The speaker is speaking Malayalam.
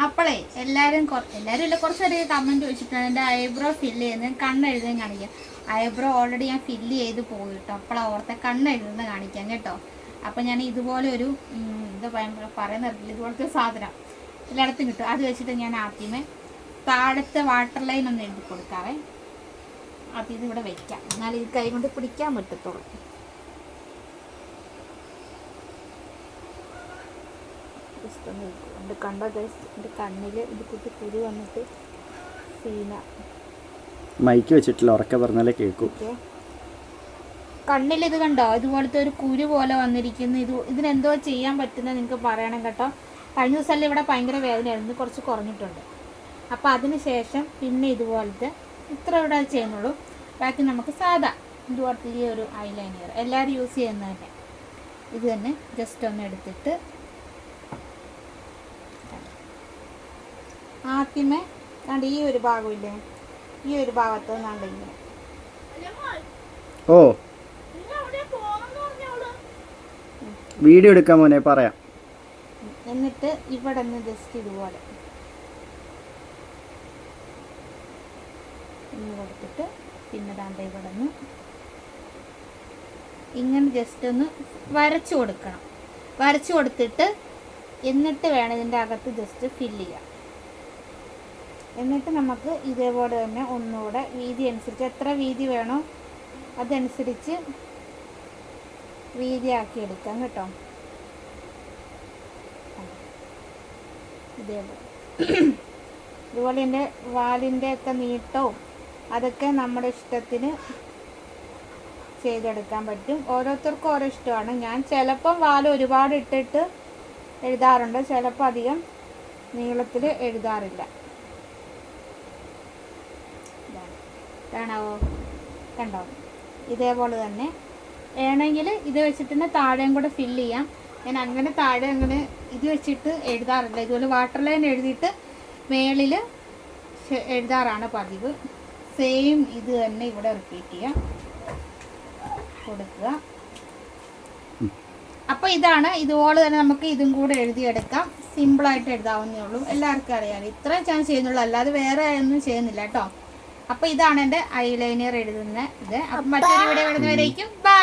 അപ്പോളേ എല്ലാവരും ഇല്ല കുറച്ചധികം കമൻറ്റ് വെച്ചിട്ടാണ് എൻ്റെ ഐബ്രോ ഫില്ല് ചെയ്യുന്നത്, കണ്ണെഴുതാൻ കാണിക്കാം. ഐബ്രോ ഓൾറെഡി ഞാൻ ഫില്ല് ചെയ്ത് പോയി കേട്ടോ. അപ്പോഴാണ് ഓർത്തെ കണ്ണെഴുതുന്നത് കാണിക്കാം കേട്ടോ. അപ്പം ഞാൻ ഇതുപോലെ ഒരു എന്താ പറയുന്ന ഇതുപോലത്തെ സാധനം എല്ലായിടത്തും കിട്ടും. അത് വെച്ചിട്ട് ഞാൻ ആദ്യമേ താഴത്തെ വാട്ടർ ലൈൻ ഒന്ന് എഴുതി കൊടുക്കാവേ. അത് ഇതിവിടെ വയ്ക്കാം, എന്നാലും ഇത് കൈ കൊണ്ട് പിടിക്കാൻ പറ്റത്തുള്ളൂ. എൻ്റെ കണ്ടോ ഗൈസ്, എൻ്റെ കണ്ണിൽ ഇത് കുത്തി കുരു വന്നിട്ട് സീന മൈക്ക് വെച്ചിട്ടില്ല, ഉറക്കെ പറഞ്ഞാലേ കേൾക്കൂ. കണ്ണിൽ ഇത് കണ്ടോ, ഇതുപോലത്തെ ഒരു കുരു പോലെ വന്നിരിക്കുന്നു. ഇതിനെന്തോ ചെയ്യാൻ പറ്റുന്നത് നിങ്ങൾക്ക് പറയണം കേട്ടോ. കഴിഞ്ഞ ദിവസമല്ലേ ഇവിടെ ഭയങ്കര വേദനയായിരുന്നു, കുറച്ച് കുറഞ്ഞിട്ടുണ്ട്. അപ്പോൾ അതിന് ശേഷം പിന്നെ ഇതുപോലത്തെ ഇത്ര ഇവിടെ ചെയ്യുന്നുള്ളൂ. ബാക്കി നമുക്ക് സാധാ ഇതുപോലത്തെ ഈ ഒരു ഐലൈനർ എല്ലാവരും യൂസ് ചെയ്യുന്നത് തന്നെ. ഇത് തന്നെ ജസ്റ്റ് ഒന്ന് എടുത്തിട്ട് ആദ്യമേ കണ്ട് ഈ ഒരു ഭാഗമില്ലേ, ഈ ഒരു ഭാഗത്ത് നിന്നാണ്ട് ഇങ്ങനെ ഓ വീഡിയോ എടുക്കാൻ മോനെ പറയാം. എന്നിട്ട് ഇവിടെ നിന്ന് ജസ്റ്റ് ഇതുപോലെ ഇന്ന് കൊടുത്തിട്ട് പിന്നെ ദാണ്ട ഇവിടെ നിന്ന് ഇങ്ങനെ ജസ്റ്റ് ഒന്ന് വരച്ചു കൊടുക്കണം. വരച്ചു കൊടുത്തിട്ട് എന്നിട്ട് വേണം ഇതിൻ്റെ അകത്ത് ജസ്റ്റ് ഫില്ല് ചെയ്യാം. എന്നിട്ട് നമുക്ക് ഇതേപോലെ തന്നെ ഒന്നുകൂടെ വീതി അനുസരിച്ച് എത്ര വീതി വേണോ അതനുസരിച്ച് വീതിയാക്കി എടുക്കാം കേട്ടോ. ഇതുപോലെ എൻ്റെ വാലിൻ്റെ ഒക്കെ നീട്ടവും അതൊക്കെ നമ്മുടെ ഇഷ്ടത്തിന് ചെയ്തെടുക്കാൻ പറ്റും. ഓരോരുത്തർക്കും ഓരോ ഇഷ്ടമാണ്. ഞാൻ ചിലപ്പം വാല് ഒരുപാട് ഇട്ടിട്ട് എഴുതാറുണ്ട്, ചിലപ്പോൾ അധികം നീളത്തിൽ എഴുതാറില്ല. കാണാവോ, കണ്ടോ? ഇതേപോലെ തന്നെ വേണമെങ്കിൽ ഇത് വെച്ചിട്ട് തന്നെ താഴെയും കൂടെ ഫില്ല് ചെയ്യാം. ഞാൻ അങ്ങനെ താഴെ അങ്ങനെ ഇത് വെച്ചിട്ട് എഴുതാറില്ല. ഇതുപോലെ വാട്ടർ ലൈൻ എഴുതിയിട്ട് മേളിൽ എഴുതാറാണ് പതിവ്. സെയിം ഇത് തന്നെ ഇവിടെ റിപ്പീറ്റ് ചെയ്യാം, കൊടുക്കുക. അപ്പോൾ ഇതാണ്, ഇതുപോലെ തന്നെ നമുക്ക് ഇതും കൂടെ എഴുതിയെടുക്കാം. സിമ്പിളായിട്ട് എഴുതാവുന്നേ ഉള്ളൂ, എല്ലാവർക്കും അറിയാം. ഇത്രയും ഞാൻ ചെയ്യുന്നുള്ളൂ, അല്ലാതെ വേറെ ഒന്നും ചെയ്യുന്നില്ല കേട്ടോ. അപ്പോൾ ഇതാണ് എൻ്റെ ഐലൈനർ എഴുതുന്ന ഇത്. അപ്പം മറ്റൊരു വീഡിയോ വരുന്നവരേക്കും ബൈ.